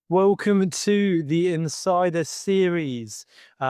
Welcome to the Insider series.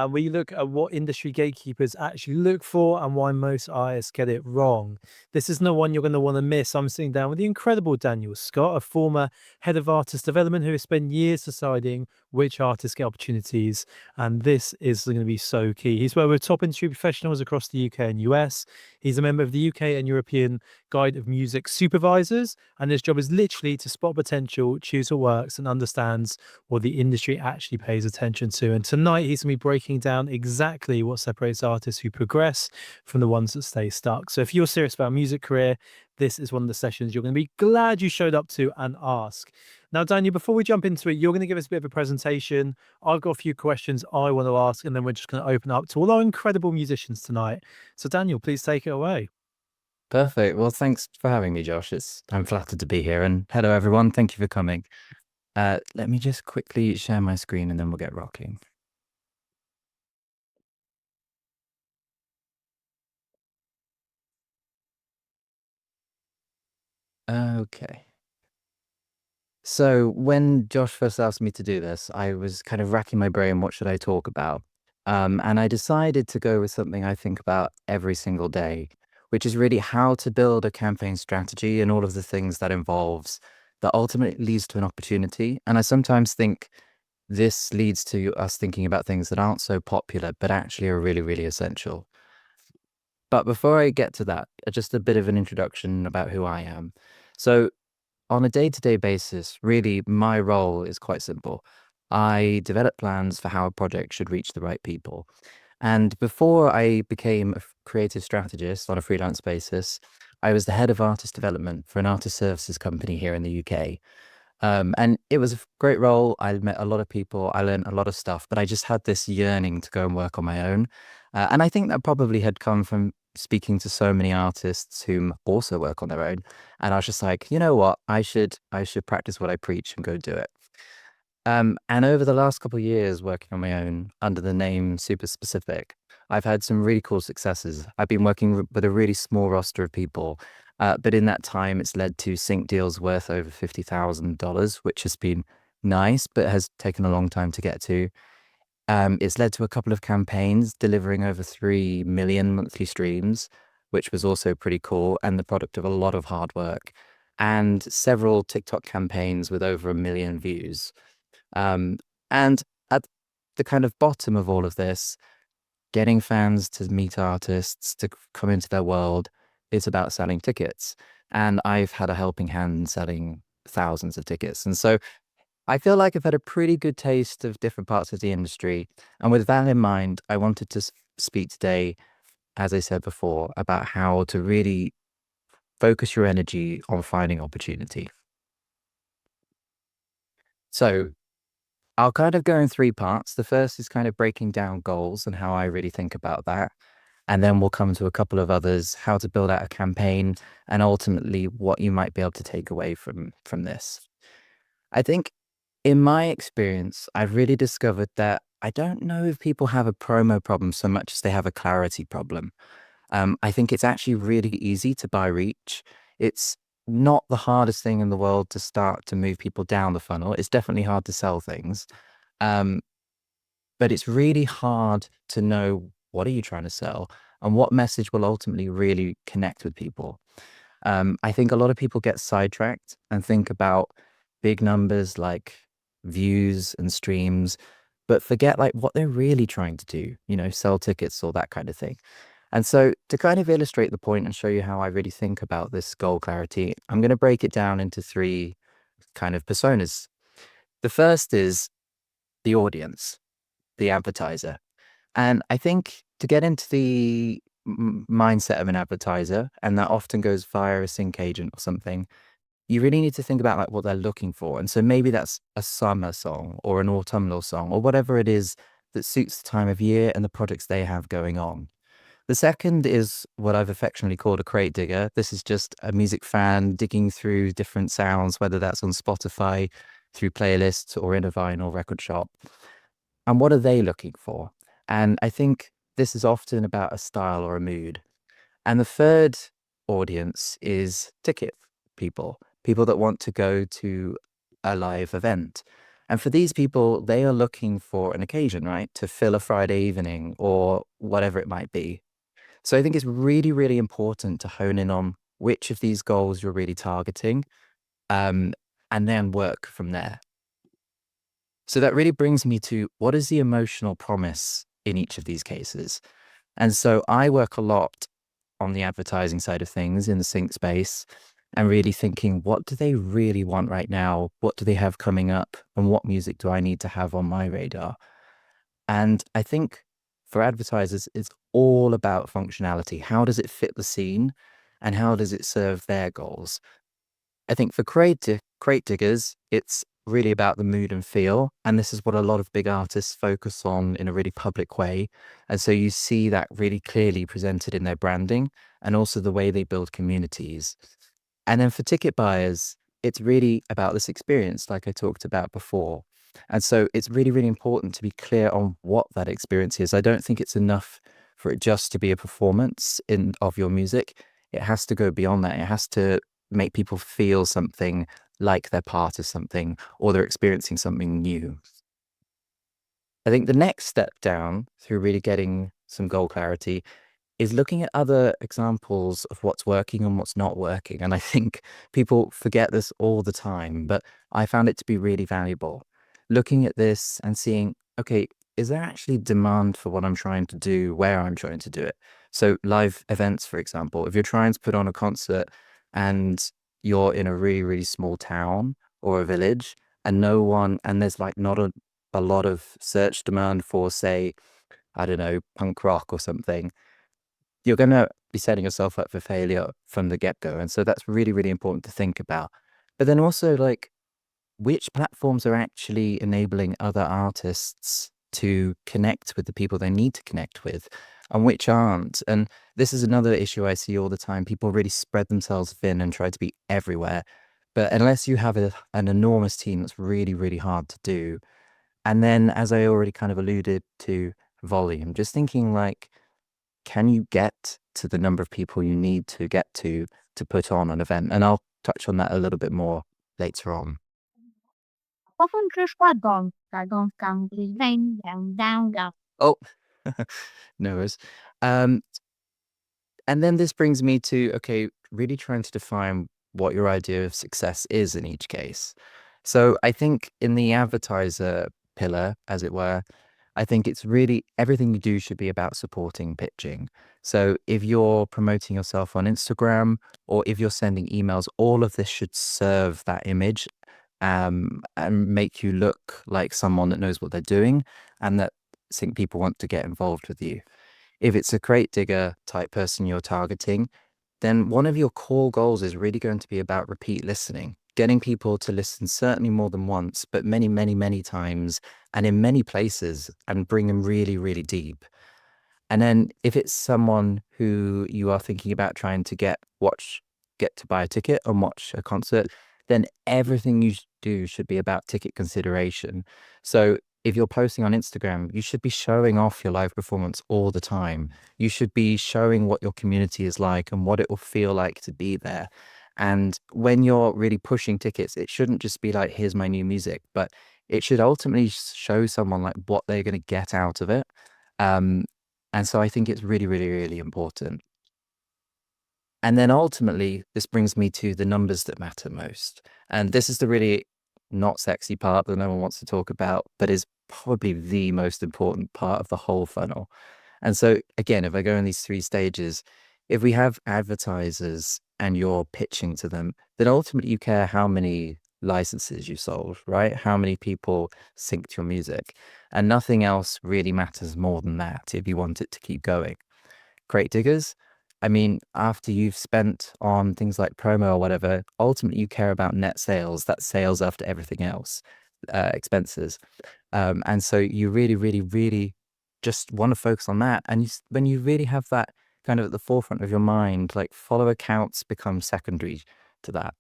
We look at what industry gatekeepers actually look for and why most artists get it wrong. This is no one you're going to want to miss. I'm sitting down with the incredible Daniel Scott, a former head of artist development who has spent years deciding which artists get opportunities. And this is going to be so key. He's worked with top industry professionals across the UK and US. He's a member of the UK and European Guide of Music Supervisors. And his job is literally to spot potential, choose what works, and understands what the industry actually pays attention to. And tonight, he's going to be breaking down exactly what separates artists who progress from the ones that stay stuck. So if you're serious about a music career, this is one of the sessions you're going to be glad you showed up to and ask. Now, Daniel, before we jump into it, you're going to give us a bit of a presentation. I've got a few questions I want to ask, and then we're just going to open up to all our incredible musicians tonight. So, Daniel, please take it away. Perfect. Well, thanks for having me, Josh. I'm flattered to be here. And hello, everyone. Thank you for coming. Let me just quickly share my screen and then we'll get rocking. Okay. So when Josh first asked me to do this, I was kind of racking my brain, what should I talk about? And I decided to go with something I think about every single day, which is really how to build a campaign strategy and all of the things that involves that ultimately leads to an opportunity. And I sometimes think this leads to us thinking about things that aren't so popular, but actually are really, really essential. But before I get to that, just a bit of an introduction about who I am. So, on a day-to-day basis, really, my role is quite simple. I develop plans for how a project should reach the right people. And before I became a creative strategist on a freelance basis, I was the head of artist development for an artist services company here in the UK. And it was a great role. I met a lot of people. I learned a lot of stuff, but I just had this yearning to go and work on my own. And I think that probably had come from speaking to so many artists who also work on their own. And I was just like, you know what? I should practice what I preach and go do it. And over the last couple of years working on my own under the name Super Specific, I've had some really cool successes. I've been working with a really small roster of people, but in that time, it's led to sync deals worth over $50,000, which has been nice, but has taken a long time to get to. It's led to a couple of campaigns delivering over 3 million monthly streams, which was also pretty cool and the product of a lot of hard work, and several TikTok campaigns with over 1 million views. Um, and at the kind of bottom of all of this, getting fans to meet artists, to come into their world, it's about selling tickets. And I've had a helping hand selling thousands of tickets. And so I feel like I've had a pretty good taste of different parts of the industry. And with that in mind, I wanted to speak today, as I said before, about how to really focus your energy on finding opportunity. So I'll kind of go in three parts. The first is kind of breaking down goals and how I really think about that. And then we'll come to a couple of others, how to build out a campaign, and ultimately what you might be able to take away from this. I think in my experience, I've really discovered that I don't know if people have a promo problem so much as they have a clarity problem. I think it's actually really easy to buy reach. It's not the hardest thing in the world to start to move people down the funnel. It's definitely hard to sell things. Um, but it's really hard to know what are you trying to sell and what message will ultimately really connect with people. I think a lot of people get sidetracked and think about big numbers like views and streams, but forget like what they're really trying to do, sell tickets or that kind of thing. And so to kind of illustrate the point and show you how I really think about this goal clarity, I'm going to break it down into three kind of personas. The first is the audience, the advertiser. And I think to get into the mindset of an advertiser, and that often goes via a sync agent or something, you really need to think about like what they're looking for. And so maybe that's a summer song or an autumnal song or whatever it is that suits the time of year and the projects they have going on. The second is what I've affectionately called a crate digger. This is just a music fan digging through different sounds, whether that's on Spotify, through playlists, or in a vinyl record shop. And what are they looking for? And I think this is often about a style or a mood. And the third audience is ticket people, people that want to go to a live event. And for these people, they are looking for an occasion, right? To fill a Friday evening or whatever it might be. So I think it's really, really important to hone in on which of these goals you're really targeting, um, and then work from there. So that really brings me to what is the emotional promise in each of these cases? And so I work a lot on the advertising side of things in the sync space and really thinking, what do they really want right now? What do they have coming up? And what music do I need to have on my radar? And I think for advertisers, it's all about functionality. How does it fit the scene? And how does it serve their goals? I think for crate diggers, it's really about the mood and feel. And this is what a lot of big artists focus on in a really public way. And so you see that really clearly presented in their branding and also the way they build communities. And then for ticket buyers, it's really about this experience, like I talked about before. And so it's really, really important to be clear on what that experience is. I don't think it's enough for it just to be a performance of your music. It has to go beyond that. It has to make people feel something like they're part of something or they're experiencing something new. I think the next step down through really getting some goal clarity is looking at other examples of what's working and what's not working. And I think people forget this all the time, but I found it to be really valuable. Looking at this and seeing, okay, is there actually demand for what I'm trying to do, where I'm trying to do it? So, live events, for example, if you're trying to put on a concert and you're in a really, really small town or a village and and there's like not a lot of search demand for, say, I don't know, punk rock or something, you're going to be setting yourself up for failure from the get-go. And so that's really, really important to think about. But then also, like, which platforms are actually enabling other artists to connect with the people they need to connect with and which aren't? And this is another issue I see all the time. People really spread themselves thin and try to be everywhere. But unless you have an enormous team, that's really, really hard to do. And then, as I already kind of alluded to, volume, just thinking like, can you get to the number of people you need to get to put on an event? And I'll touch on that a little bit more later on. 我分支活动，活动讲 Oh, no worries. Um, and then this brings me to, okay, really trying to define what your idea of success is in each case. So I think in the advertiser pillar, as it were, I think it's really everything you do should be about supporting pitching. So if you're promoting yourself on Instagram or if you're sending emails, all of this should serve that image, and make you look like someone that knows what they're doing and that think people want to get involved with you. If it's a crate digger type person you're targeting, then one of your core goals is really going to be about repeat listening, getting people to listen certainly more than once, but many, many, many times and in many places and bring them really, really deep. And then if it's someone who you are thinking about trying to get to buy a ticket and watch a concert, then everything you do should be about ticket consideration. So if you're posting on Instagram, you should be showing off your live performance all the time. You should be showing what your community is like and what it will feel like to be there. And when you're really pushing tickets, it shouldn't just be like, here's my new music, but it should ultimately show someone like what they're going to get out of it. Um, and so I think it's really, really, really important. And then ultimately, this brings me to the numbers that matter most. And this is the really not sexy part that no one wants to talk about, but is probably the most important part of the whole funnel. And so, again, if I go in these three stages, if we have advertisers and you're pitching to them, then ultimately you care how many licenses you sold, right? How many people synced your music. And nothing else really matters more than that if you want it to keep going. Crate diggers, I mean, after you've spent on things like promo or whatever, ultimately you care about net sales. That's sales after everything else, expenses. And so you really, really, really just want to focus on that. And when you really have that kind of at the forefront of your mind, like follower counts become secondary to that.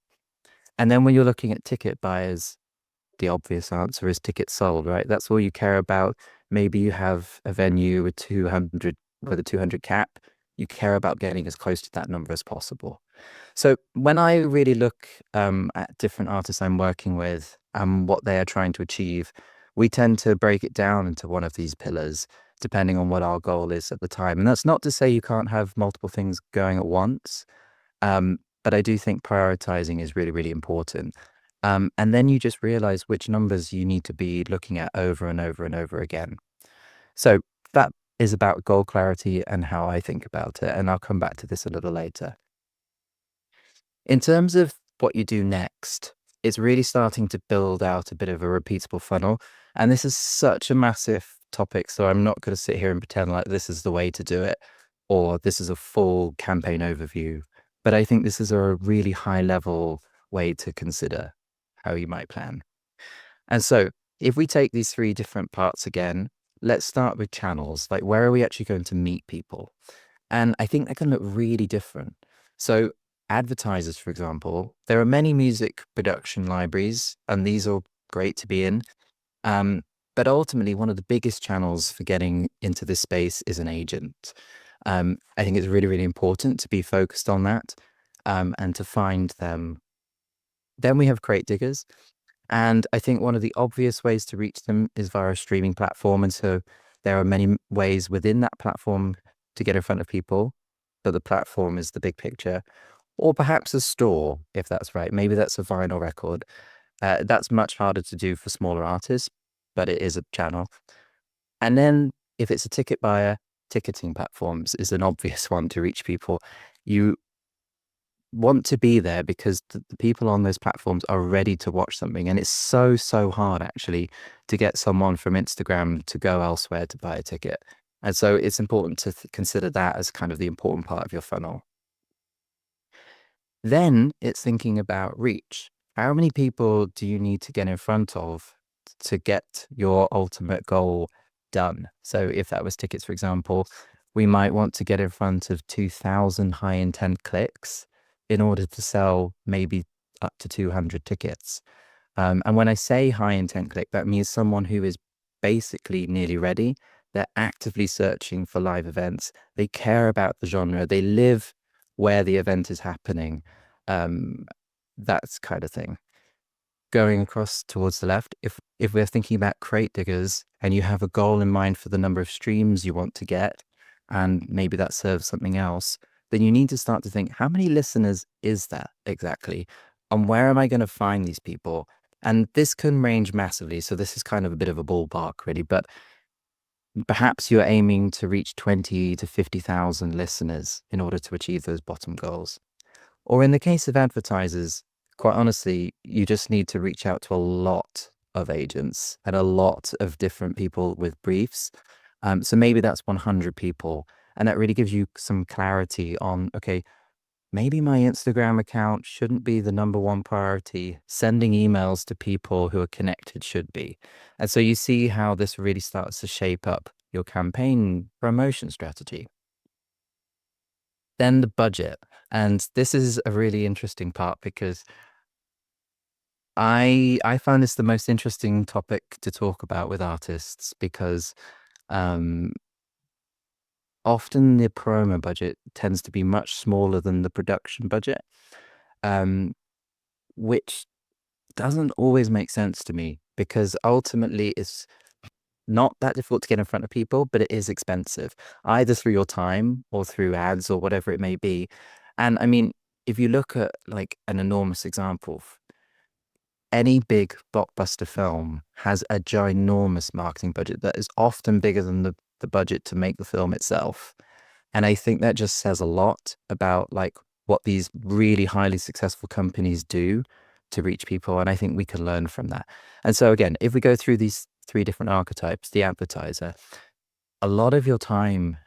And then when you're looking at ticket buyers, the obvious answer is tickets sold, right? That's all you care about. Maybe you have a venue with 200 with a 200 cap. You care about getting as close to that number as possible. So when I really look at different artists I'm working with, and what they are trying to achieve, we tend to break it down into one of these pillars, depending on what our goal is at the time. And that's not to say you can't have multiple things going at once. But I do think prioritizing is really, really important. And then you just realize which numbers you need to be looking at over and over and over again. So that is about goal clarity and how I think about it. And I'll come back to this a little later. In terms of what you do next, it's really starting to build out a bit of a repeatable funnel. And this is such a massive topic. So I'm not going to sit here and pretend like this is the way to do it or this is a full campaign overview. But I think this is a really high level way to consider how you might plan. And so if we take these three different parts again, let's start with channels. Like, where are we actually going to meet people? And I think they can look really different. So advertisers, for example, there are many music production libraries, and these are great to be in. But ultimately, one of the biggest channels for getting into this space is an agent. I think it's really, really important to be focused on that and to find them. Then we have crate diggers. And I think one of the obvious ways to reach them is via a streaming platform. And so there are many ways within that platform to get in front of people, but the platform is the big picture. Or perhaps a store, if that's right. Maybe that's a vinyl record. That's much harder to do for smaller artists, but it is a channel. And then if it's a ticket buyer, ticketing platforms is an obvious one to reach people. You want to be there because the people on those platforms are ready to watch something. And it's so, so hard actually to get someone from Instagram to go elsewhere to buy a ticket. And so it's important to consider that as kind of the important part of your funnel. Then it's thinking about reach. How many people do you need to get in front of to get your ultimate goal done? So if that was tickets, for example, we might want to get in front of 2,000 high intent clicks in order to sell maybe up to 200 tickets. And when I say high intent click, that means someone who is basically nearly ready. They're actively searching for live events. They care about the genre. They live where the event is happening. That's kind of thing. Going across towards the left, if we're thinking about crate diggers and you have a goal in mind for the number of streams you want to get, and maybe that serves something else, then you need to start to think, how many listeners is that exactly? And where am I going to find these people? And this can range massively. So this is kind of a bit of a ballpark, really. But perhaps you're aiming to reach 20 to 50,000 listeners in order to achieve those bottom goals. Or in the case of advertisers, quite honestly, you just need to reach out to a lot of agents and a lot of different people with briefs. So maybe that's 100 people. And that really gives you some clarity on, okay, maybe my Instagram account shouldn't be the number one priority. Sending emails to people who are connected should be. And so you see how this really starts to shape up your campaign promotion strategy. Then the budget. And this is a really interesting part because I find this the most interesting topic to talk about with artists because um, often the promo budget tends to be much smaller than the production budget, um, which doesn't always make sense to me because ultimately it's not that difficult to get in front of people, but it is expensive, either through your time or through ads or whatever it may be. And I mean, if you look at like an enormous example, any big blockbuster film has a ginormous marketing budget that is often bigger than the budget to make the film itself. And I think that just says a lot about like what these really highly successful companies do to reach people. And I think we can learn from that. And so again, if we go through these three different archetypes, the advertiser, a lot of your time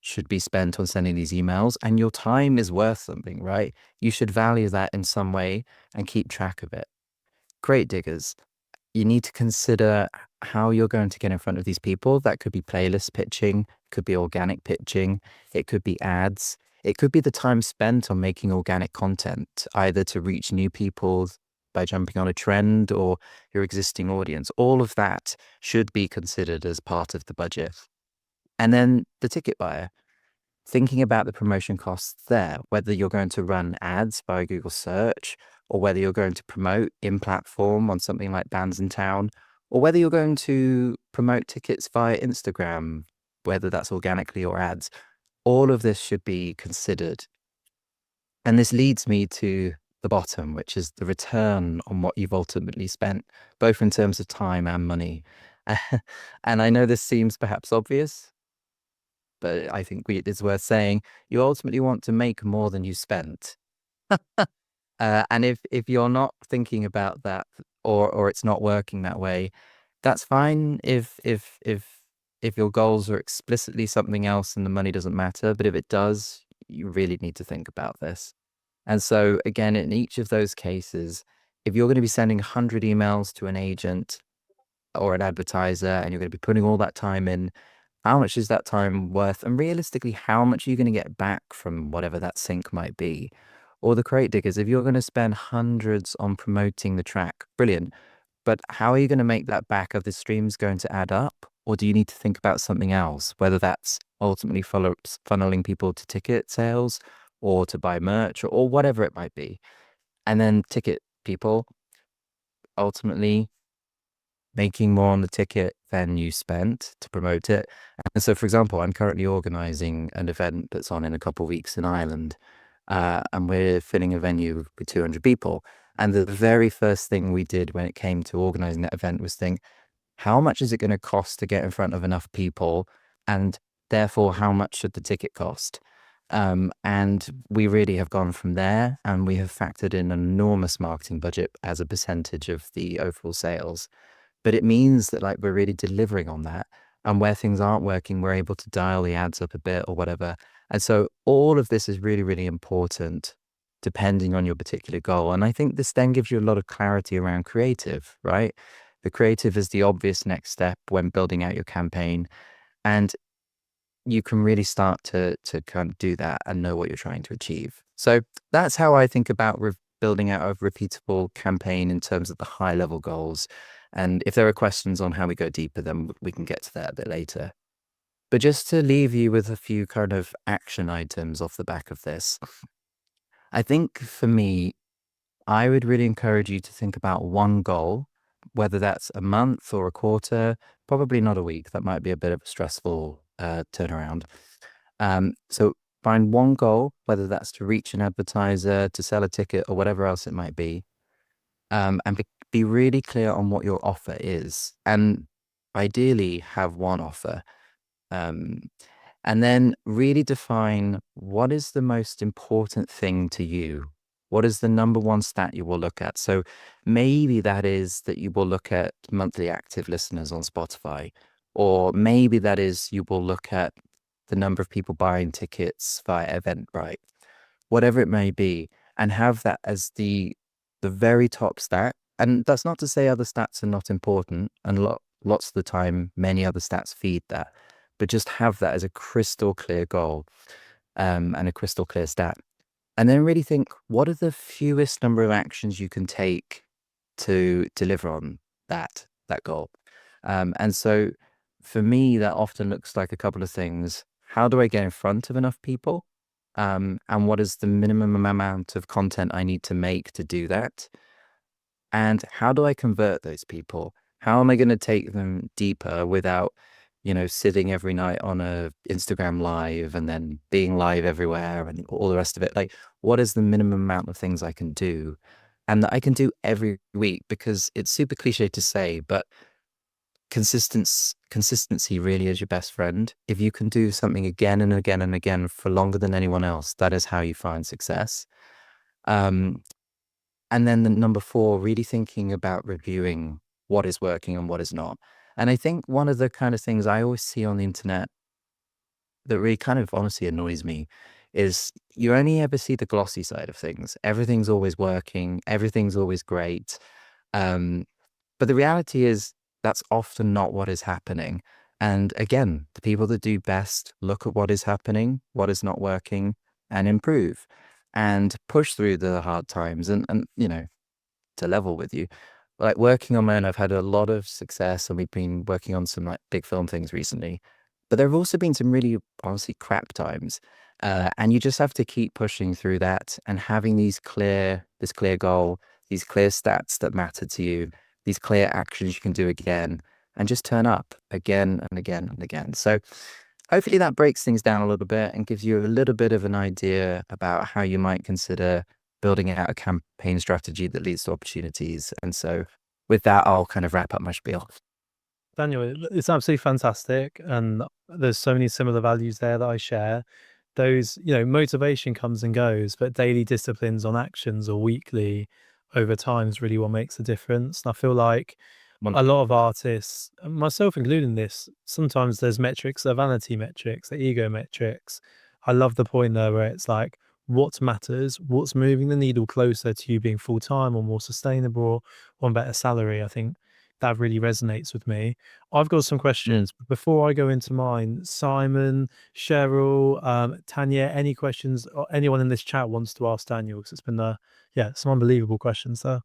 should be spent on sending these emails, and your time is worth something, right? You should value that in some way and keep track of it. Crate diggers, you need to consider how you're going to get in front of these people. That could be playlist pitching, could be organic pitching, it could be ads, it could be the time spent on making organic content, either to reach new people by jumping on a trend or your existing audience. All of that should be considered as part of the budget. And then the ticket buyer. thinking about the promotion costs there, whether you're going to run ads via Google search, or whether you're going to promote in platform on something like Bands in Town, or whether you're going to promote tickets via Instagram, whether that's organically or ads, all of this should be considered. And this leads me to the bottom, which is the return on what you've ultimately spent, both in terms of time and money. And I know this seems perhaps obvious, but I think it's worth saying. You ultimately want to make more than you spent. And if you're not thinking about that, or it's not working that way, that's fine if your goals are explicitly something else and the money doesn't matter. But if it does, you really need to think about this. And so again, in each of those cases, if you're going to be sending 100 emails to an agent or an advertiser and you're going to be putting all that time in, how much is that time worth? And realistically, how much are you going to get back from whatever that sync might be? Or the crate diggers, if you're going to spend hundreds on promoting the track, brilliant. But how are you going to make that back? Are the streams going to add up? Or do you need to think about something else, whether that's ultimately funneling people to ticket sales or to buy merch or whatever it might be? And then ticket people, ultimately making more on the ticket than you spent to promote it. And so, for example, I'm currently organizing an event that's on in a couple of weeks in Ireland, and we're filling a venue with 200 people. And the very first thing we did when it came to organizing that event was think, how much is it going to cost to get in front of enough people? And therefore, how much should the ticket cost? And we really have gone from there, and we have factored in an enormous marketing budget as a percentage of the overall sales. But it means that like we're really delivering on that. And where things aren't working, we're able to dial the ads up a bit or whatever. And so all of this is really, really important depending on your particular goal. And I think this then gives you a lot of clarity around creative, right? The creative is the obvious next step when building out your campaign. And you can really start to kind of do that and know what you're trying to achieve. So that's how I think about building out a repeatable campaign in terms of the high level goals. And if there are questions on how we go deeper, then we can get to that a bit later. But just to leave you with a few kind of action items off the back of this, I think for me, I would really encourage you to think about one goal, whether that's a month or a quarter, probably not a week. That might be a bit of a stressful turnaround. So find one goal, whether that's to reach an advertiser, to sell a ticket, or whatever else it might be, and be really clear on what your offer is, and ideally have one offer. Um, and then really define what is the most important thing to you. What is the number one stat you will look at? So maybe that is that you will look at monthly active listeners on Spotify, or maybe that is you will look at the number of people buying tickets via Eventbrite, whatever it may be, and have that as the very top stat. And that's not to say other stats are not important, and lots of the time, many other stats feed that, but just have that as a crystal clear goal, and a crystal clear stat. And then really think, what are the fewest number of actions you can take to deliver on that goal? And so for me, that often looks like a couple of things. How do I get in front of enough people? And what is the minimum amount of content I need to make to do that? And how do I convert those people? How am I going to take them deeper without, sitting every night on a Instagram live and then being live everywhere and all the rest of it? Like, what is the minimum amount of things I can do and that I can do every week? Because it's super cliche to say, but consistency really is your best friend. If you can do something again and again and again for longer than anyone else, that is how you find success. Um, and then the number four, really thinking about reviewing what is working and what is not. And I think one of the kind of things I always see on the internet that really kind of honestly annoys me is you only ever see the glossy side of things. Everything's always working, everything's always great. Um, but the reality is that's often not what is happening. And again, the people that do best look at what is happening, what is not working, and improve and push through the hard times and to level with you. Like working on my own, I've had a lot of success and we've been working on some like big film things recently. But there have also been some really honestly crap times. And you just have to keep pushing through that and having this clear goal, these clear stats that matter to you, these clear actions you can do again, and just turn up again and again and again. So hopefully that breaks things down a little bit and gives you a little bit of an idea about how you might consider building out a campaign strategy that leads to opportunities. And so with that, I'll kind of wrap up my spiel. Daniel, it's absolutely fantastic, and there's so many similar values there that I share. Those, motivation comes and goes, but daily disciplines on actions or weekly over time is really what makes a difference. And I feel like One- a lot of artists, and myself including this, sometimes there's metrics, they're vanity metrics, they're ego metrics. I love the point there where it's like what matters, what's moving the needle closer to you being full time or more sustainable or on better salary. I think that really resonates with me. I've got some questions, but before I go into mine, Simon, Cheryl, Tanya, any questions or anyone in this chat wants to ask Daniel? Because it's been, yeah, some unbelievable questions there.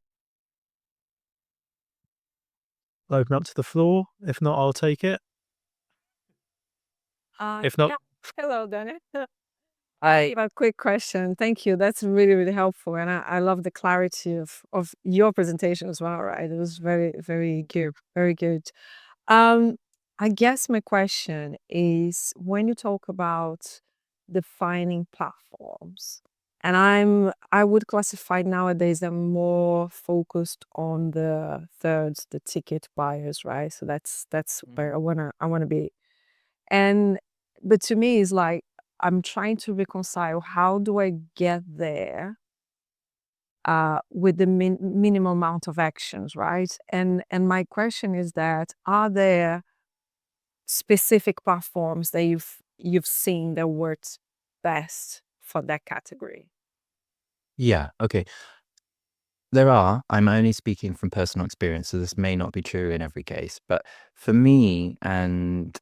I'll open up to the floor. If not, I'll take it. If not, Yeah. Hello, Daniel. I A quick question. Thank you. That's really, really helpful. And I love the clarity of your presentation as well, right? It was very, very good. Very good. Um, I guess my question is when you talk about defining platforms, and I would classify nowadays I'm more focused on the thirds, the ticket buyers, right? So that's where I wanna be. And but to me it's like I'm trying to reconcile how do I get there with the minimal amount of actions, right? And my question is that are there specific platforms that you've seen that works best for that category? Yeah, okay. There are. I'm only speaking from personal experience, so this may not be true in every case. But for me and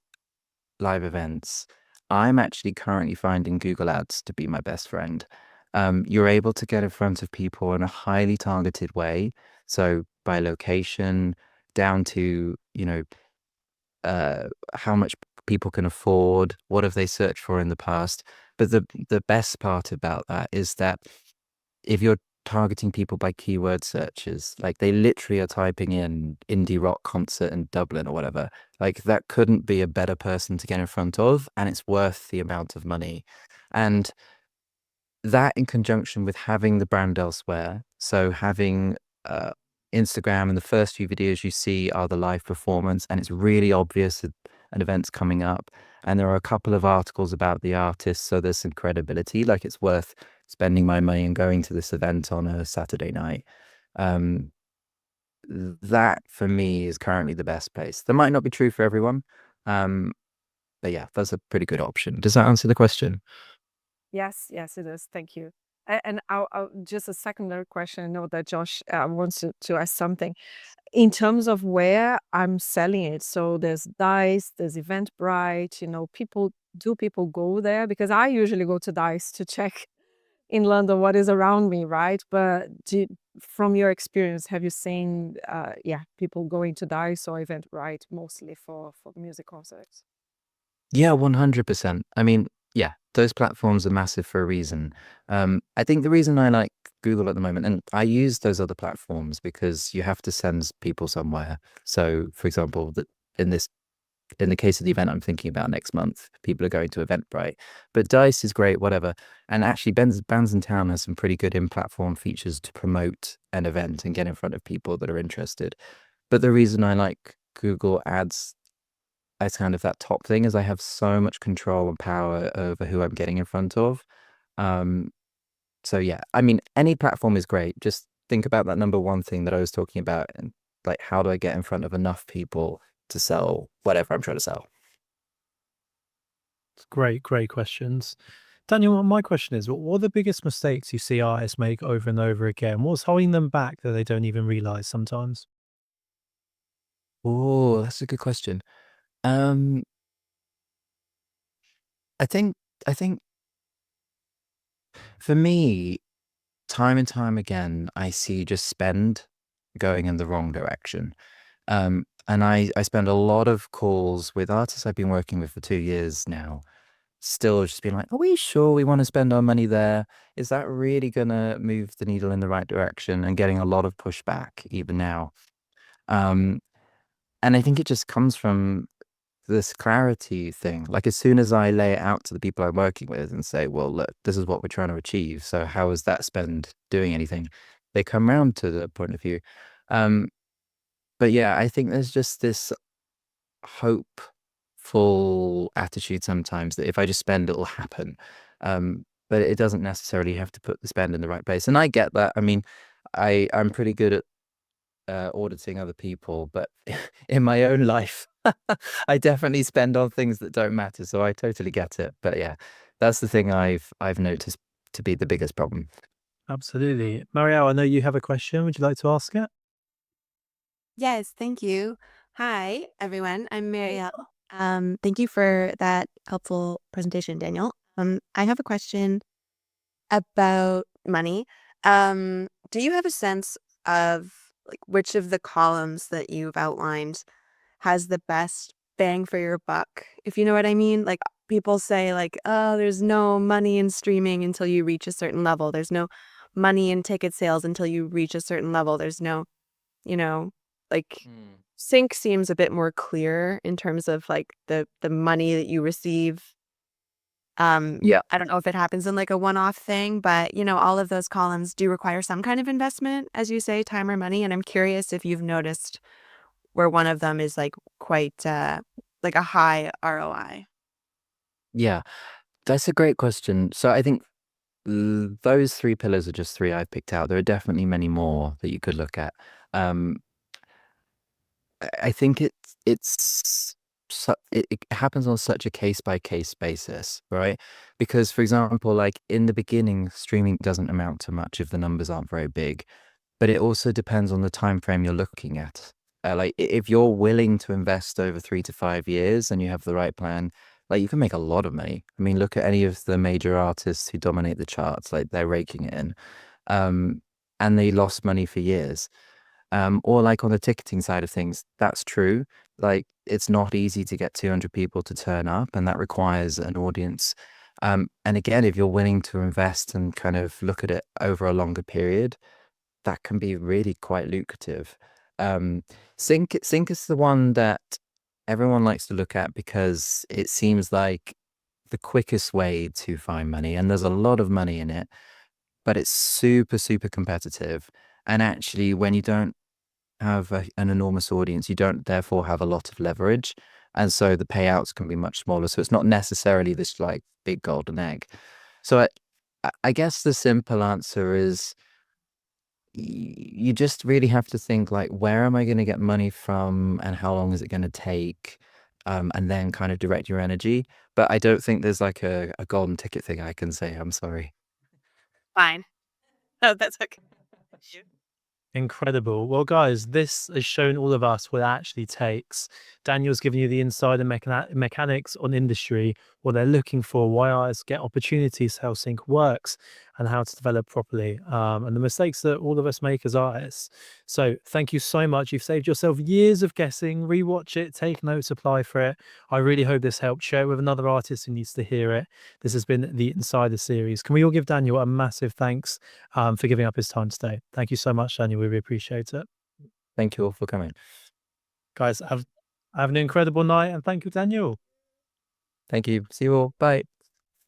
live events, I'm actually currently finding Google Ads to be my best friend. You're able to get in front of people in a highly targeted way. So by location, down to, how much people can afford, what have they searched for in the past. But the best part about that is that if you're targeting people by keyword searches, like they literally are typing in indie rock concert in Dublin or whatever, like that couldn't be a better person to get in front of, and it's worth the amount of money. And that in conjunction with having the brand elsewhere, so having Instagram and the first few videos you see are the live performance, and it's really obvious that an event's coming up. And there are a couple of articles about the artist, so there's some credibility. Like it's worth spending my money and going to this event on a Saturday night. Um, that for me is currently the best place. That might not be true for everyone, um, but yeah, that's a pretty good option. Does that answer the question? Yes, yes, it is. Thank you. And I'll just a secondary question. I know that Josh wants to ask something in terms of where I'm selling it. So there's Dice, there's Eventbrite. People go there? Because I usually go to Dice to check in London what is around me, right? But from your experience, have you seen, people going to Dice or Eventbrite mostly for music concerts? Yeah, 100%. I mean, yeah, those platforms are massive for a reason. I think the reason I like Google at the moment, and I use those other platforms because you have to send people somewhere. So, for example, in this in the case of the event I'm thinking about next month, people are going to Eventbrite. But Dice is great, whatever. And actually, Bands in Town has some pretty good in-platform features to promote an event and get in front of people that are interested. But the reason I like Google Ads as kind of that top thing is I have so much control and power over who I'm getting in front of. Um, so yeah, I mean, any platform is great. Just think about that number one thing that I was talking about, and like, how do I get in front of enough people to sell whatever I'm trying to sell? great, great questions. Daniel, my question is, what are the biggest mistakes you see artists make over and over again? What's holding them back that they don't even realize sometimes? Oh, that's a good question. Um, I think I think for me, time and time again, I see just spend going in the wrong direction. And I spend a lot of calls with artists I've been working with for 2 years now, still just being like, are we sure we want to spend our money there? Is that really going to move the needle in the right direction? And getting a lot of pushback even now. Um, and I think it just comes from this clarity thing. Like as soon as I lay it out to the people I'm working with and say, well, look, this is what we're trying to achieve. So how is that spend doing anything? They come around to the point of view. Um, but yeah, I think there's just this hopeful attitude sometimes that if I just spend, it'll happen. But it doesn't necessarily have to put the spend in the right place. And I get that. I mean, I'm pretty good at auditing other people, but in my own life, I definitely spend on things that don't matter. So I totally get it. But yeah, that's the thing I've noticed to be the biggest problem. Absolutely. Marielle, I know you have a question. Would you like to ask it? Yes, thank you. Hi, everyone. I'm Marielle. Thank you for that helpful presentation, Daniel. I have a question about money. Do you have a sense of like which of the columns that you've outlined has the best bang for your buck? If you know what I mean? Like people say like, oh, there's no money in streaming until you reach a certain level. There's no money in ticket sales until you reach a certain level. There's no, you know, like sync seems a bit more clear in terms of like the money that you receive. Yeah. I don't know if it happens in like a one-off thing, but all of those columns do require some kind of investment, as you say, time or money. And I'm curious if you've noticed where one of them is like quite like a high ROI. Yeah. That's a great question. So I think those three pillars are just three I've picked out. There are definitely many more that you could look at. Um, I think it happens on such a case by case basis, right? Because for example, like in the beginning, streaming doesn't amount to much if the numbers aren't very big, but it also depends on the time frame you're looking at. Like if you're willing to invest over 3 to 5 years and you have the right plan, like you can make a lot of money. I mean, look at any of the major artists who dominate the charts, like they're raking it in. Um, and they lost money for years. Or like on the ticketing side of things, that's true. Like it's not easy to get 200 people to turn up, and that requires an audience. And again, if you're willing to invest and kind of look at it over a longer period, that can be really quite lucrative. Um, Sync is the one that everyone likes to look at because it seems like the quickest way to find money, and there's a lot of money in it, but it's super, super competitive. And actually, when you don't have an enormous audience, you don't therefore have a lot of leverage. And so the payouts can be much smaller. So it's not necessarily this like big golden egg. So I guess the simple answer is you just really have to think like, where am I going to get money from and how long is it going to take? And then kind of direct your energy. But I don't think there's like a golden ticket thing I can say. I'm sorry. Fine. Oh, that's okay. Incredible. Well, guys, this has shown all of us what it actually takes. Daniel's given you the insider mechanics on industry, what they're looking for, why artists get opportunities, how sync works, and how to develop properly, and the mistakes that all of us make as artists. So, thank you so much. You've saved yourself years of guessing. Rewatch it, take notes, apply for it. I really hope this helped. Share it with another artist who needs to hear it. This has been the Insider series. Can we all give Daniel a massive thanks for giving up his time today? Thank you so much, Daniel. We really appreciate it. Thank you all for coming. Guys, have an incredible night, and thank you, Daniel. Thank you. See you all. Bye.